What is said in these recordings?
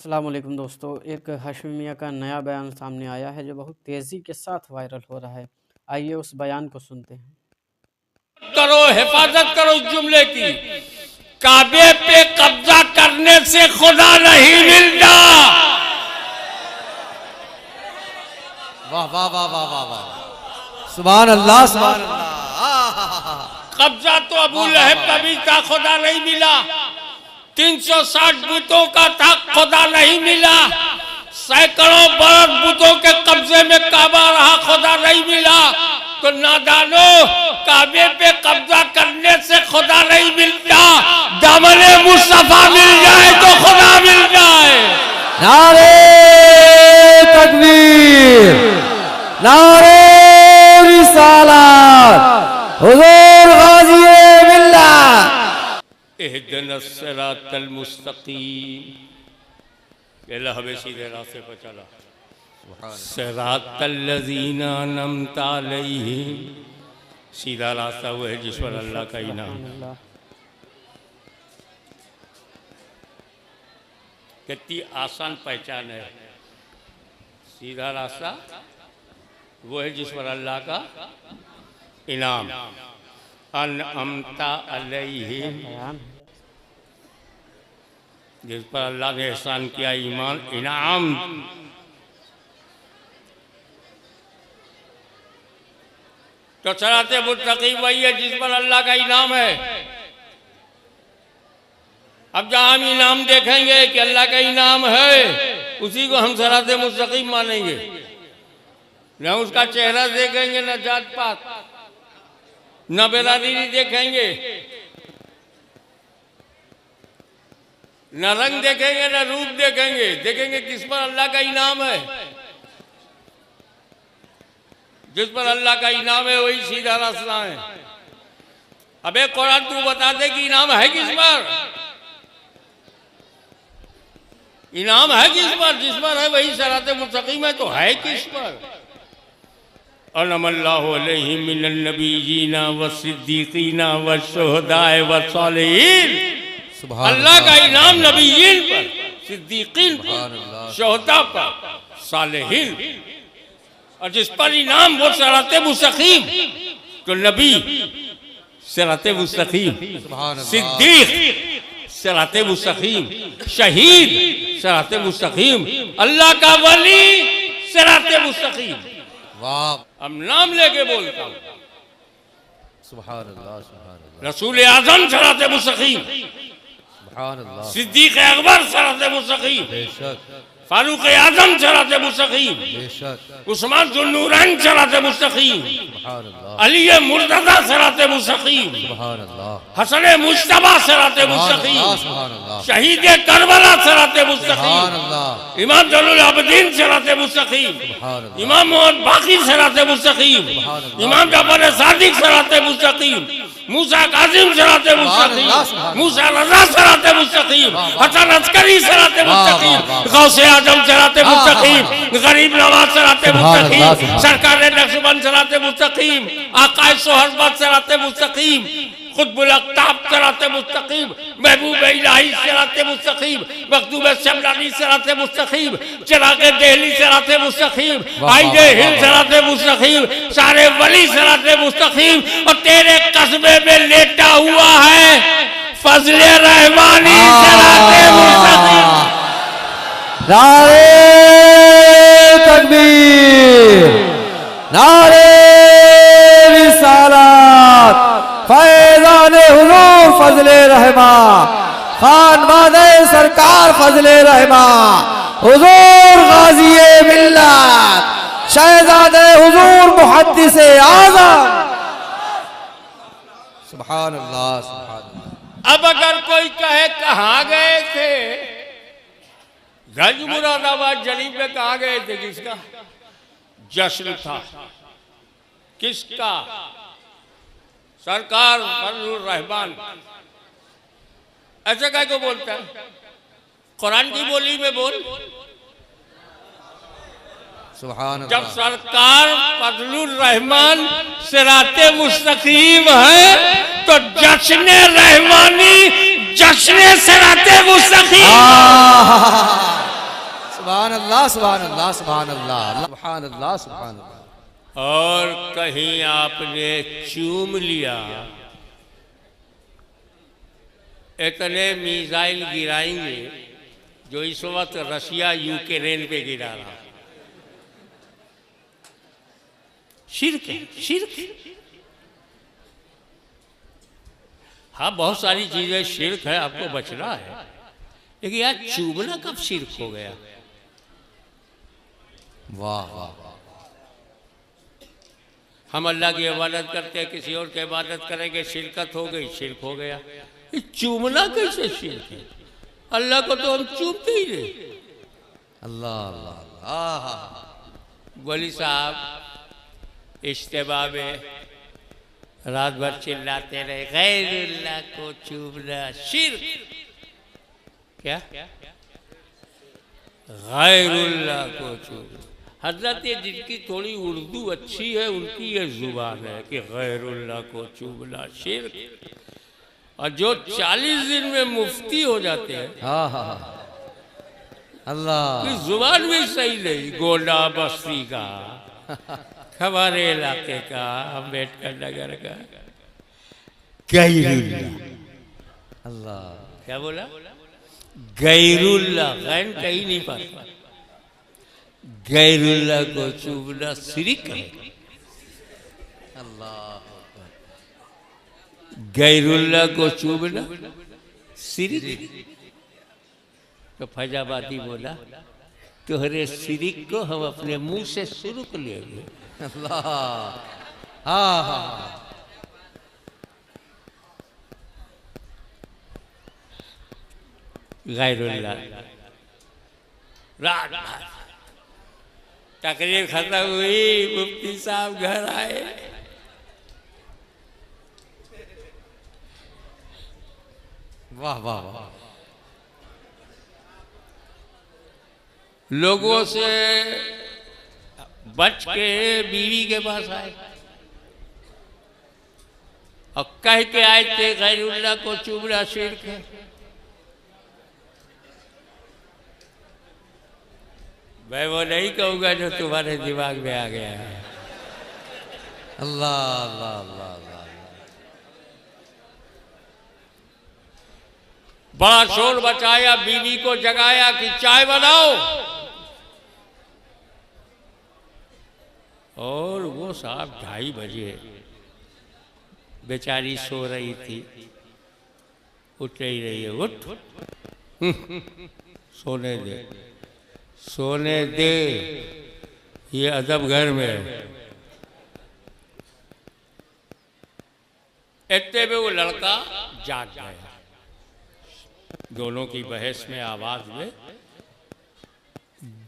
अस्सलाम वालेकुम दोस्तों, एक हाशमी मियां का नया बयान सामने आया है जो बहुत तेज़ी के साथ वायरल हो रहा है। आइए उस बयान को सुनते हैं। करो, हिफाजत करो इस जुमले की। काबे पे कब्जा करने से खुदा नहीं मिलता। वाह वाह वाह वाह वाह वाह, सुभान अल्लाह सुभान अल्लाह। कब्जा तो अबू लहब का भी था, खुदा नहीं मिला। 360 बुतों का था, खुदा नहीं मिला। सैकड़ों बरस बुतों के कब्जे में काबा रहा, खुदा नहीं मिला। तो नादानो, काबे पे कब्जा करने से खुदा नहीं मिलता। दामने मुस्तफा मिल जाए तो खुदा मिल जाए। नारे तकबीर, नारे रिसालत, हुजूर गाज़ी मिल्लत। इहदिनस सिरातल मुस्तकीम, अल्लाह हमें सीधे रास्ते पर चला। सिरातल लज़ीना अनअमता अलैहिम, सीधा रास्ता वो है जिस पर अल्लाह का इनाम। कितनी आसान पहचान है। सीधा रास्ता वो है जिस पर अल्लाह का इनाम। अनअमता अलैहिम, जिस पर अल्लाह ने एहसान किया, ईमान इनाम। तो सिराते मुस्तकीम वही है जिस पर अल्लाह का इनाम है। अब जहाँ हम इनाम देखेंगे कि अल्लाह का इनाम है, उसी को हम सिराते मुस्तकीम मानेंगे। न उसका चेहरा देखेंगे, न जात पात, न बेरादरी देखेंगे, न रंग देखेंगे, न रूप देखेंगे। देखेंगे किस पर अल्लाह का इनाम है। जिस पर अल्लाह का इनाम है वही सीधा रास्ता है। अबे कुरान तू बता दे कि इनाम है किस पर। इनाम है किस पर? जिस पर है वही सिराते मुस्तकीम है। तो है किस पर? अनअमल्लाहु अलैहिम मिनन नबिय्यीना वस्सिद्दीकीना वश्शुहदाए वस्सालिहीन। अल्लाह का इनाम नबीयीन पर, सिद्दीकीन पर, शुहदा पर, सालिहीन। और जिस पर इनाम वो सिराते मुस्तकीम। तो नबी सिराते मुस्तकीम, सिद्दीक सिराते मुस्तकीम, शहीद सिराते मुस्तकीम, अल्लाह का वली सिराते मुस्तकीम। वाह, अब नाम लेके बोलता हूँ। सुभान अल्लाह सुभान अल्लाह। रसूल आज़म सिराते मुस्तकीम, सिद्दीक अकबर सिराते मुस्तकीम, फारूक आज़म सिराते मुस्तकीम, उस्मान ज़ुन्नूरैन सिराते मुस्तकीम, अली मुर्तज़ा सिराते मुस्तकीम, हसन मुज्तबा सिराते मुस्तकीम, शहीद करबला सिराते मुस्तकीम, इमाम ज़ैनुल आबिदीन सिराते मुस्तकीम, इमाम मोहम्मद बाकी सिराते मुस्तकीम, इमाम जाफर सादिक सिराते मुस्तकीम, मूसा काजिम सिराते मुस्तकीम, मूसा रज़ा सिराते मुस्तकीम, हसन अस्करी सिराते मुस्तकीम, गौसे आजम सिराते मुस्तकीम, गरीब नवाज सिराते मुस्तकीम, सरकार नक्शबंद सिराते मुस्तकीम, आकाए सोहरबत सिराते मुस्तकीम, खुतबुल अख्ताब सिराते मुस्तकीम, महबूब इलाही सिराते मुस्तकीम, मखदूम शमलानी सिराते मुस्तकीम, चिराग देहली सिराते मुस्तकीम, आइने हिंद सिराते मुस्तकीम, सारे वली सिराते मुस्तकीम। और तेरे कस्बे में लेटा हुआ है फजले रहमानी सिराते मुस्तकीम। नारे तकबीर, नारे रिसालत, फैज़ाने हुजूर फजले रहमा, खानवादे सरकार फजले रहमा, हुजूर गाज़ी मिल्लत, शहज़ादे हुजूर मुहद्दिसे आज़म। सुभान अल्लाह सुभान अल्लाह। अब अगर कोई कहे कहाँ गए थे, गंज मुरादाबाद जलीब में कहाँ गए थे, किसका जश्न था? किसका? सरकार फजलुर रहमान। ऐसे कह को बोलता है? कुरान की बोली में बोल। सुभान जब अल्लाह। सरकार फजलुर रहमान सिराते मुस्तकीम है तो जश्न रहमानी जश्न सिराते मुस्तकीम। सुभान अल्लाह सुभान अल्लाह सुभान अल्लाह सुभान अल्लाह सुभान अल्लाह। और कहीं आपने चूम लिया, इतने मिसाइल गिराएंगे जो इस वक्त रशिया यूक्रेन पे गिरा रहा। शिर्क है, शिर्क। हाँ, बहुत सारी चीजें शिर्क है, आपको बचना है, लेकिन यार चूमना कब शिर्क हो गया? वाह वाह वाह। हम अल्लाह की इबादत करते हैं, किसी और की इबादत करेंगे, शिरकत हो गई, शिर्क हो गया। ये चूमना कैसे शिर्क है? अल्लाह को तो हम चूमते ही नहीं। अल्लाह अल्लाह अल्लाह। वली साहब इज्तिमा में रात भर चिल्लाते रहे, गैरुल्लाह को चूमना शिर्क। क्या? गैरुल्लाह को चूमना। हजरत ये जिनकी थोड़ी उर्दू अच्छी है उनकी ये जुबान है कि गैरुल्लाह को चूमना शिर्क। और जो 40 दिन में मुफ्ती हो जाते हैं, हाँ हाँ हाँ, अल्लाह। जुबान भी सही नहीं। गोंडा बस्ती का, हमारे इलाके का, अम्बेडकर नगर का गैरुल्लाह। अल्लाह। क्या बोला? गैरुल्लाह। गैन कहीं नहीं पाता। गैरुल्लाह को चूमना शिर्क है। अल्लाह। गैरुल्लाह को चूमना शिर्क। तो फैजाबादी बोला, तोहरे शिर्क को हम अपने मुंह से सुरुक लेंगे। अल्लाह। हाँ हाँ। गैरुल्लाह। रात तकरीर खत्म हुई, मुफ्ती साहब घर आए। वाह वाह वाह। लोगों से बच के बीवी के पास आए और कह के आए थे गैरुल्लाह को चूमना शिर्क है। मैं वो नहीं कहूँगा जो तुम्हारे दिमाग में आ गया है। अल्लाह अल्लाह अल्लाह अल्लाह। बड़ा शोर बचाया, बीवी को जगाया कि चाय बनाओ, और वो साहब 2:30 बजे बेचारी सो रही थी, उठ ही रही है। उठ, सोने दे, सोने दे, ये अदब घर में है। इतने में वो लड़का जाग गया। दोनों की बहस में आवाज में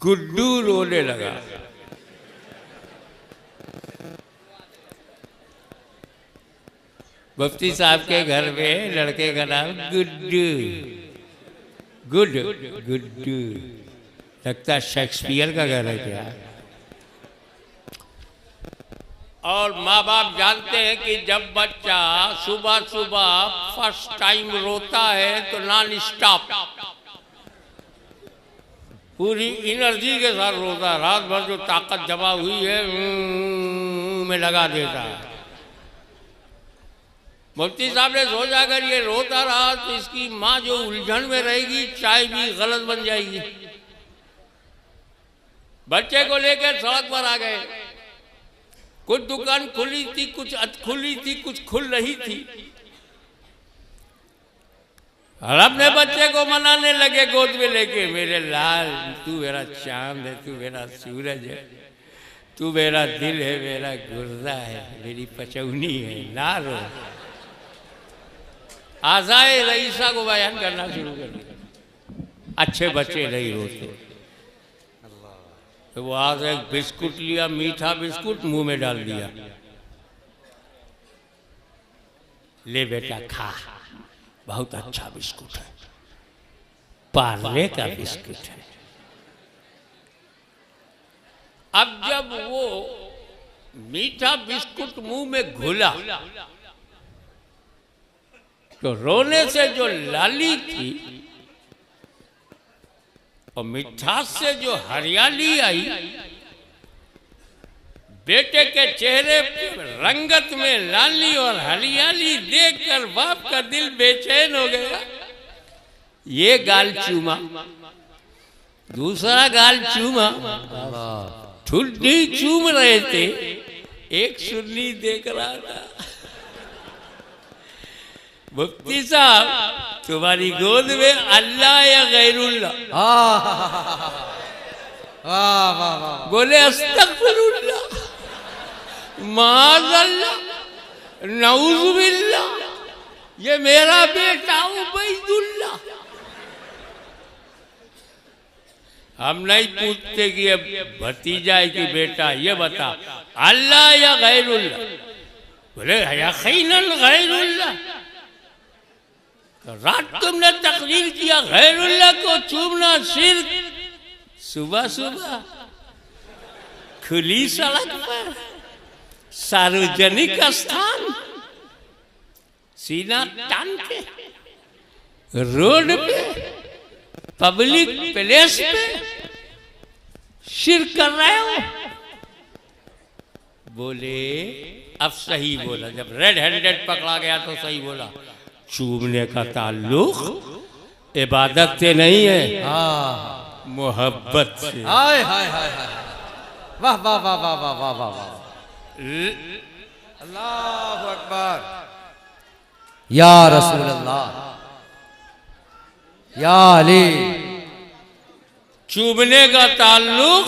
गुड्डू रोने लगा। मुफ्ती साहब के घर में लड़के का नाम गुड्डू। गुड्डू लगता शेक्सपियर का घर है क्या? और माँ बाप जानते हैं कि जब बच्चा सुबह सुबह फर्स्ट टाइम रोता है तो नॉन स्टॉप पूरी एनर्जी के साथ रोता है। रात भर जो ताकत जमा हुई है में लगा देता है। मुफ्ती साहब ने सोचा अगर ये रोता रहा तो इसकी माँ जो उलझन में रहेगी, चाय भी गलत बन जाएगी। बच्चे को लेकर सड़क पर आ गए। कुछ दुकान खुली थी, कुछ खुली थी, कुछ खुल रही थी। और अपने बच्चे को मनाने लगे गोद में लेके, मेरे लाल तू मेरा चांद है, तू मेरा सूरज है, तू मेरा दिल है, मेरा गुर्दा है, मेरी पचौनी है, ना रो। आज़ाए रईसा को बयान करना शुरू कर दिया। अच्छे बच्चे नहीं रोते। तो वो आज एक बिस्कुट लिया, मीठा बिस्कुट, मुंह में डाल दिया। ले बेटा खा, बहुत अच्छा बिस्कुट है, पार्ले का बिस्कुट है। अब जब वो मीठा बिस्कुट मुंह में घुला तो रोने से जो लाली थी और मिठास से जो हरियाली आई, बेटे के चेहरे पर रंगत में लाली और हरियाली देखकर बाप का दिल बेचैन हो गया। ये गाल चूमा, दूसरा गाल चूमा, ठुड्डी चूम रहे थे, एक सुन्नी देख रहा था। मुफ्ती साहब तुम्हारी गोद में अल्लाह या गैरुल्लाह? बोले अस्तगफिरुल्लाह, माज़अल्लाह, नऊज़ुबिल्लाह, ये मेरा बेटा उबैदुल्लाह। हम नहीं पूछते कि अब भतीजा है कि बेटा, ये बता अल्लाह या गैरुल्लाह? बोले यकीनन गैरुल्लाह। रात तुमने तकरीर किया गैरुल्लाह को चूमना शिर्क, सुबह सुबह खुली सड़क पर, सार्वजनिक स्थान, सीना तान के, रोड पे, पब्लिक प्लेस पे शिर्क कर रहे हो। बोले अब सही बोला, जब रेड हैंडेड पकड़ा गया तो सही बोला। चूमने का ताल्लुक इबादत से नहीं है, मोहब्बत से। हाय हाय हाय हाय, वाह वाह वाह वाह वाह वाह वाह वाह, अल्लाहु अकबर, या रसूल अल्लाह, या अली। चूमने का ताल्लुक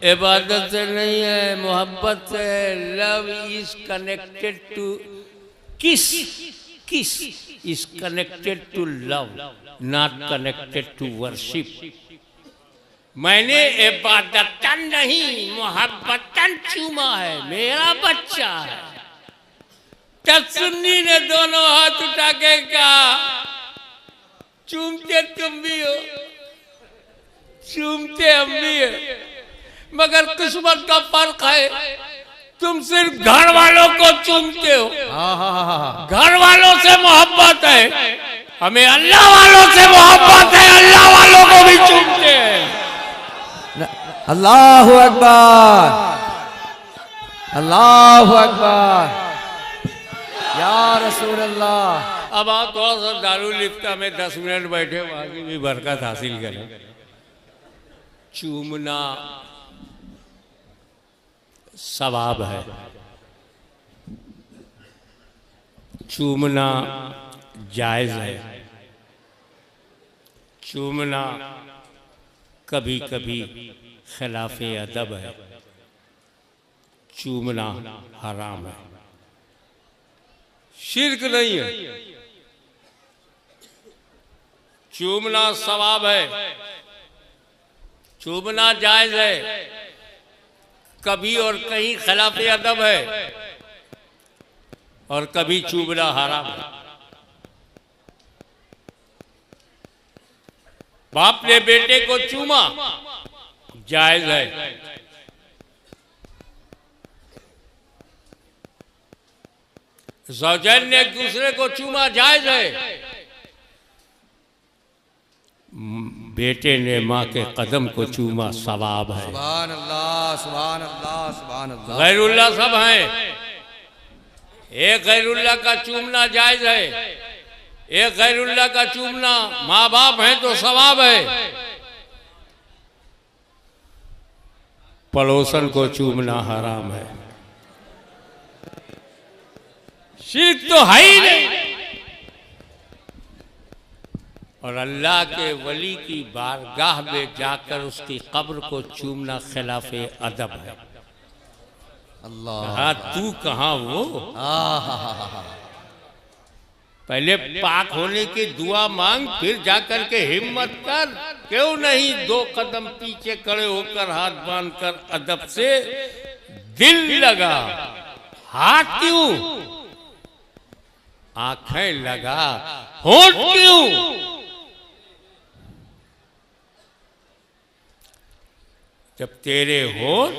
इबादत से नहीं है, मोहब्बत से। Love is connected to kiss, kiss is connected to love, not connected to worship. मैंने इबादतन नहीं मोहब्बतन चूमा है, मेरा बच्चा है। तब सुन्नी ने दोनों हाथ उठा के कहा चूमते तुम भी हो, चूमते हम भी है, मगर किस्मत का फर्क है। तुम सिर्फ घर वालों को चूमते हो, घर वालों से मोहब्बत है, हमें अल्लाह वालों से मोहब्बत है, अल्लाह वालों को भी चूमते हैं। अल्लाहु अकबर, अल्लाहु अकबर, या रसूल अल्लाह। अब आप थोड़ा सा दारुल इफ्ता में 10 मिनट बैठे, वहां की भी बरकत हासिल करें। चूमना सवाब है, चूमना जायज है, चूमना कभी कभी खिलाफे अदब है, चूमना हराम है, शिर्क नहीं है। चूमना सवाब है, चूमना जायज है, कभी और कहीं खिलाफे अदब है, और कभी चूमना हराम है। बाप ने बेटे को चूमा, जायज है, ज़ौजैन ने एक दूसरे को चूमा, जायज है। बेटे ने माँ के कदम को चूमा, सवाब है। सुभान अल्लाह, सुभान अल्लाह, सुभान अल्लाह। गैरुल्लाह सब हैं, एक गैरुल्लाह का चूमना जायज है, एक गैरुल्लाह का चूमना माँ बाप है तो सवाब है। पड़ोसन को चूमना हराम है, शिर्क तो है ही नहीं। और अल्लाह के वली की बारगाह में जाकर उसकी कब्र को चूमना खिलाफे अदब है। अल्लाह, तू कहाँ वो? पहले पाक होने की दुआ मांग, फिर जाकर के हिम्मत कर। क्यों नहीं 2 कदम पीछे खड़े होकर हाथ बांधकर अदब से दिल लगा, हाथ क्यों, आंखें लगा, होंठ क्यों? जब तेरे होंठ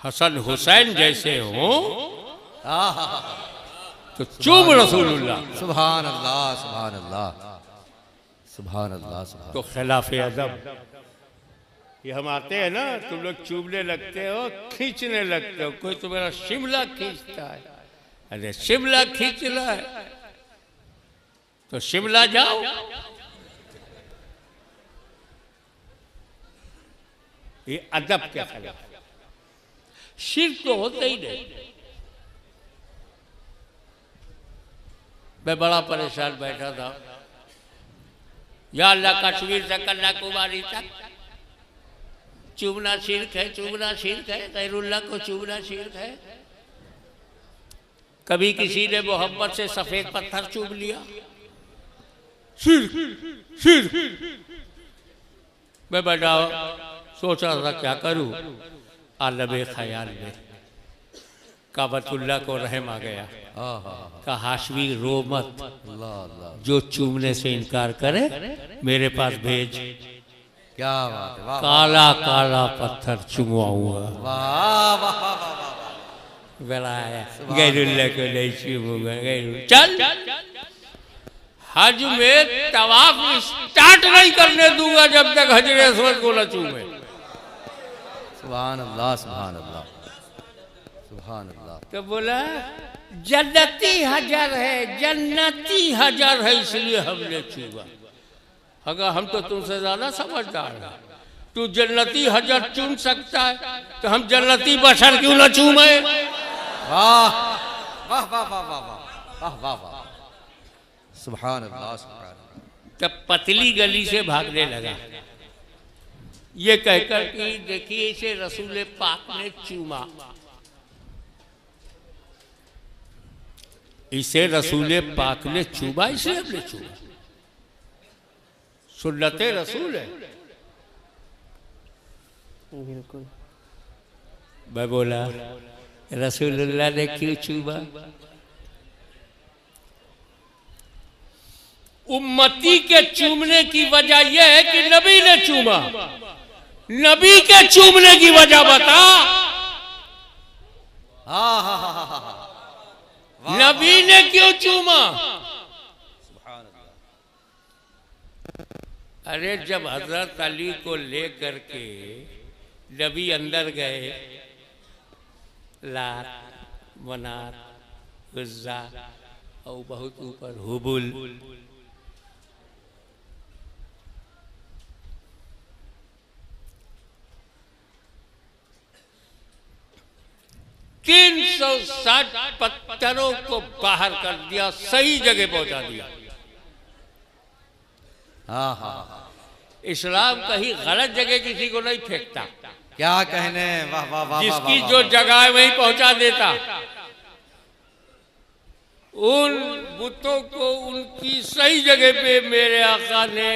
हसन हुसैन जैसे हो तो चूम रसूलुल्लाह। सुभान अल्लाह, सुभान अल्लाह, सुभान अल्लाह सुभान। तो खिलाफ अदब ये हम आते हैं ना, तुम लोग चूमने लगते हो, खींचने लगते हो। कोई तो मेरा शिमला खींचता है, अरे शिमला खींच रहा है तो शिमला जाओ। ये अदब के खिलाफ, शिर्क तो होता ही नहीं। मैं बड़ा परेशान बैठा था, या अल्लाह कश्मीर से कन्याकुमारी तक चूमना शिर्क है, चूमना शिर्क है, गैरुल्लाह को चूमना शिर्क है। कभी किसी ने मोहब्बत से सफेद पत्थर चूम लिया, शिर्क शिर्क। मैं बैठा सोच रहा था क्या करूं, आलमे ख्याल में काबतुल्लाह को रहम आ गया। कहा हाशमी रो मत, जो चूमने से इनकार करे मेरे पास भेज। क्या बात है, वाह काला काला पत्थर चुमवाऊंगा। वाह वाह वाह। बनाया गैरुल्लाह को नहीं चूमूंगा। चल हज में तवाफ स्टार्ट नहीं करने दूंगा जब तक हजर अस्वद को न चूमे। सुभान अल्लाह सुभान अल्लाह सुभान अल्लाह। तो बोला जन्नती हजर है, जन्नती हजर है, इसलिए हमने चूमा। अगर हम तो तुमसे ज्यादा समझदार हैं, तू जन्नती हजर चूम सकता है तो हम जन्नती बशर क्यों न चूमे। वाह वाह वाह वाह वाह वाह वाह वाह। सुभान अल्लाह सुभान अल्लाह। तब पतली गली से भागने लगा, ये कहकर कि देखिए इसे रसूल पाक ने चूमा, इसे रसूल पाक ने चूमा, इसे हमने चूमा। सुन्नते रसूल है। बिल्कुल। मैं बोला रसूलुल्लाह ने क्यों चूमा। उम्मती के चूमने की वजह यह है कि नबी ने चूमा। नबी के चूमने की वजह बता। हाँ हाँ हाँ हाँ हाँ। नबी ने क्यों चूमा। अरे जब हजरत अली को लेकर के नबी अंदर गए, लात मनात गुज्जा और बहुत ऊपर हुबुल, 360 पत्थरों को बाहर कर दिया, सही जगह पहुंचा दिया। हाँ हाँ। इस्लाम कहीं गलत जगह किसी को नहीं फेंकता। क्या कहने, वाह वाह वाह। जिसकी जो जगह है वहीं पहुंचा देता। उन बुतों को उनकी सही जगह पे मेरे आका ने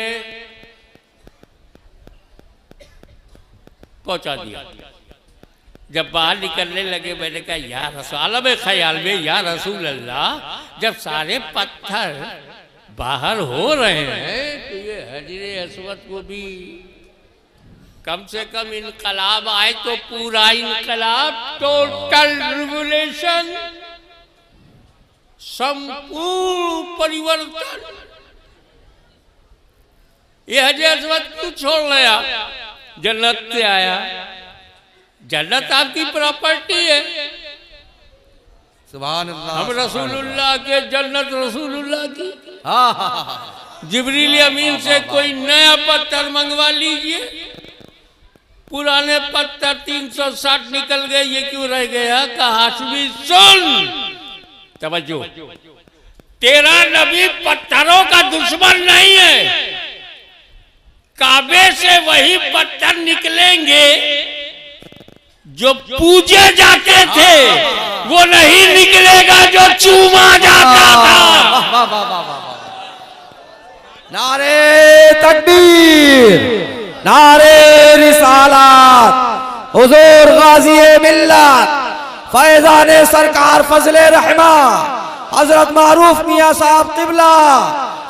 पहुंचा दिया। जब बाहर निकलने लगे मैंने कहा या रसूल, आलम ख्याल में या रसूल अल्लाह, जब सारे पत्थर बाहर हो रहे हैं तो ये हजरे अस्वद को भी कम से कम इनकलाब आए तो पूरा इनकलाब, टोटल रिवोल्यूशन, संपूर्ण परिवर्तन। ये हजरे अस्वद क्यों छोड़ रहा, जन्नत से आया, जन्नत आपकी प्रॉपर्टी है। सुभान अल्लाह। हम रसूलुल्लाह के, जन्नत रसूलुल्लाह की। हाँ हाँ हाँ। जिब्रील अमीन से कोई नया पत्थर मंगवा लीजिए, पुराने पत्थर 360 निकल गए, ये क्यों रह गया। कहा हाशमी सुन, तवज्जो, तेरा नबी पत्थरों का दुश्मन नहीं है। काबे से वही पत्थर निकलेंगे जो पूजे जाते थे, वो नहीं निकलेगा जो चूमा जाता था। वाह वाह वाह वाह वाह। नारे तकबीर, नारे रिसालत, हुजूर गाजी मिल्लत, फैजान सरकार फजले रहमा, हजरत मारूफ मियां साहब किबला,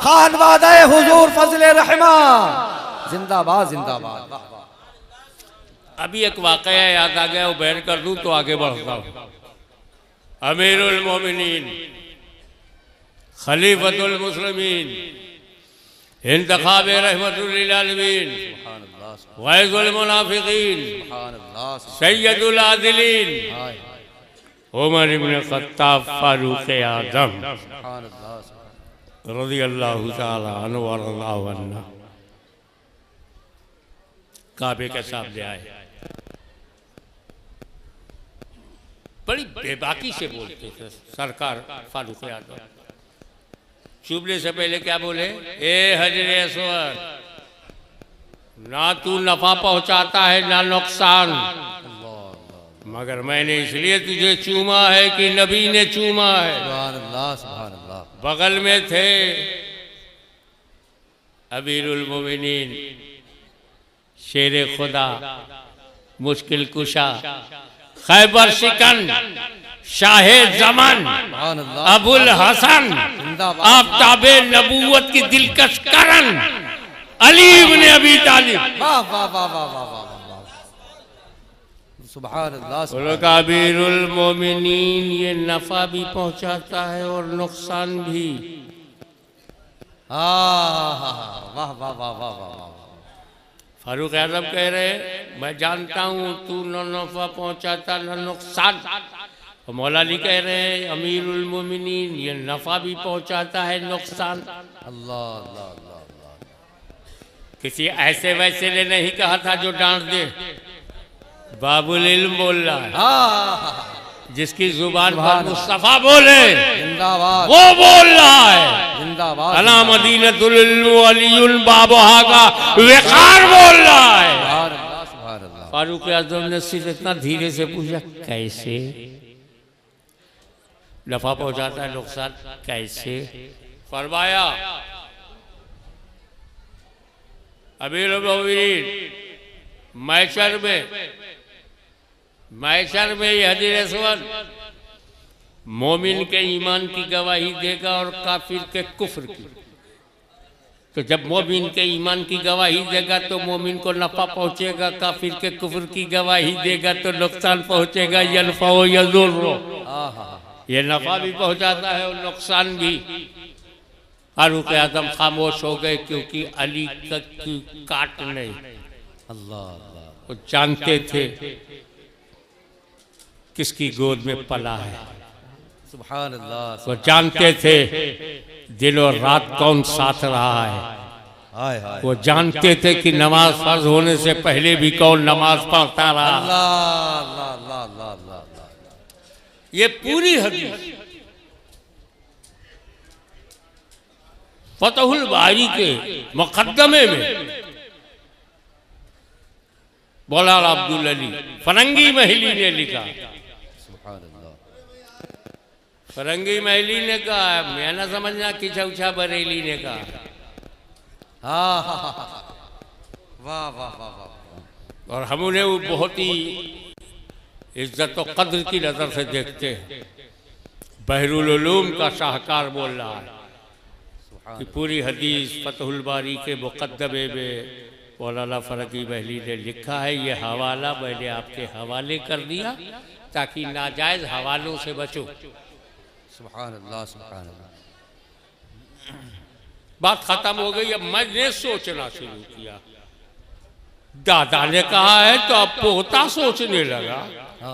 खानवादे हुजूर फजले रहमा, जिंदाबाद जिंदाबाद। वाह वाह। अभी एक वाकया याद आ गया, वो बयान कर दूं तो आगे बढ़ता हूं। अमीरुल मोमिनीन, खलीफतुल मुस्लिमीन, इंतखाब रहमतुल लिल आलमीन, गैज़ुल मुनाफिकीन, सैयदुल आदिलीन, उमर इब्न खत्ताब फारूक आज़म रज़ियल्लाहु ताला अन्हु व रज़ियल्लाहु अन्हु काबे के सामने आए। बड़ी बेबाकी से बोलते थे सरकार फारूक आज़म। चुभने से पहले क्या बोले, ए हजरे असवद, ना तू नफा पहुंचाता है ना नुकसान, मगर मैंने इसलिए तुझे चूमा है कि नबी ने चूमा है। बगल में थे अमीरुल मोमिनीन, शेरे खुदा, मुश्किल कुशा, खैबर शिकन, शाहे जमान, अबुल हसन, आफ्ताबे नबूवत की दिलकश करन, अली इब्न अबी तालिब। वाह वाह वाह वाह वाह वाह, सुभान अल्लाह। कबीरुल मोमिनीन, ये नफा भी पहुंचाता है और नुकसान भी। वाह वाह वाह वाह वाह। फारूक आज़म कह रहे, मैं जानता हूँ तू न नफा पहुंचाता न नुकसान। और मौला अली कह रहे हैं, अमीरुल मोमिनीन, ये नफा भी पहुंचाता है नुकसान। अल्लाह अल्लाह अल्लाह। किसी ऐसे वैसे ने नहीं कहा था जो डांट दे, बाबुल इल्म बोल रहा है, जिसकी जुबान पर मुस्तफा बोले जिंदाबाद, वो बोल रहा है जिंदाबाद। अला मदीनतुल इल्म अलीयुल बाबहा का विकार बोल रहा है। फारूक आज़म ने सिर्फ इतना धीरे से पूछा, कैसे नफा पहुंचाता है नुकसान कैसे? फरमाया, अमीरुल मोमिनीन, मैशर में यह हज़रत मोमिन के ईमान की गवाही देगा और काफिर के कुफ्र की। तो जब मोमिन के ईमान की गवाही देगा तो मोमिन को नफा पहुंचेगा, काफिर के कुफ्र की गवाही देगा तो नुकसान पहुंचेगा। यनफा यजुर्रो, ये नफा भी पहुंचाता है और नुकसान भी। फारूक आज़म खामोश हो गए क्योंकि अली का काट नहीं। अल्लाह, वो जानते थे किसकी गोद में पला है, सुभान अल्लाह। वो जानते थे दिन और रात कौन साथ रहा है, हाय हाय। वो जानते थे कि नमाज फर्ज होने से पहले भी कौन नमाज पढ़ता रहा। अल्लाह अल्लाह अल्लाह अल्लाह अल्लाह। ये पूरी हदीस फतहुल बारी के मुकद्दमे में मौलाना अब्दुल अली फरंगी महली ने लिखा। फरंगी महली ने कहा, मैं ना समझना कि चौछा बरेली ने कहा। वाह वाह वाह वाह। और हम उन्हें वो बहुत ही इज्जत और कद्र की नजर से देखते हैं। बहरुल उलूम का शाहकार बोल रहा है कि पूरी हदीस फतहुल बारी के मुकद्दमे में मौलाना फरंगी महली ने लिखा है। ये हवाला मैंने आपके हवाले कर दिया ताकि नाजायज हवालों से बचो। सुभान अल्लाह सुभान अल्लाह। बात खत्म हो गई। अब मैंने सोचना शुरू किया। दादा ने कहा है तो अब पोता सोचने लगा।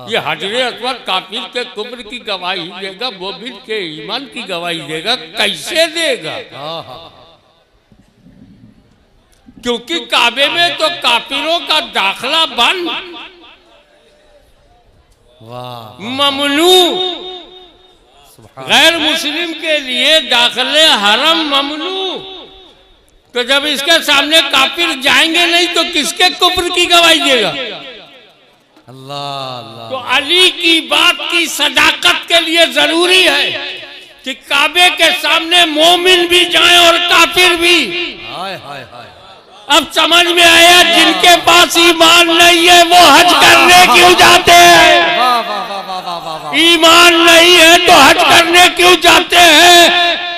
ये हजरे असवद काफिर के कुफ्र की गवाही देगा, मोमिन के ईमान की गवाही देगा, कैसे देगा? क्योंकि काबे में तो काफिरों का दाखला बंद, ममनू, गैर मुस्लिम के लिए दाखले हरम ममनू। तो जब इसके सामने काफिर जाएंगे नहीं तो किसके कुफ्र की गवाही देगा? अल्लाह अल्लाह। तो अली की बात की सदाकत के लिए जरूरी है कि काबे के सामने मोमिन भी जाएं और काफिर भी। हाय हाय हाय। अब समझ में आया, जिनके पास ईमान नहीं है वो हज करने क्यों जाते हैं? वाह वाह वाह वाह वाह वाह वाह। ईमान नहीं है तो हज करने क्यों जाते हैं?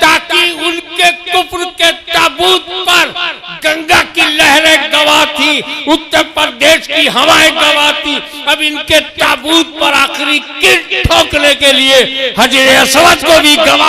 ताकि उनके कुफ्र के ताबूत पर गंगा की लहरें गवाह थी, उत्तर प्रदेश की हवाएं गवाह थी। अब इनके ताबूत पर आखिरी कील ठोकने के लिए हजरे असवद को भी गवाह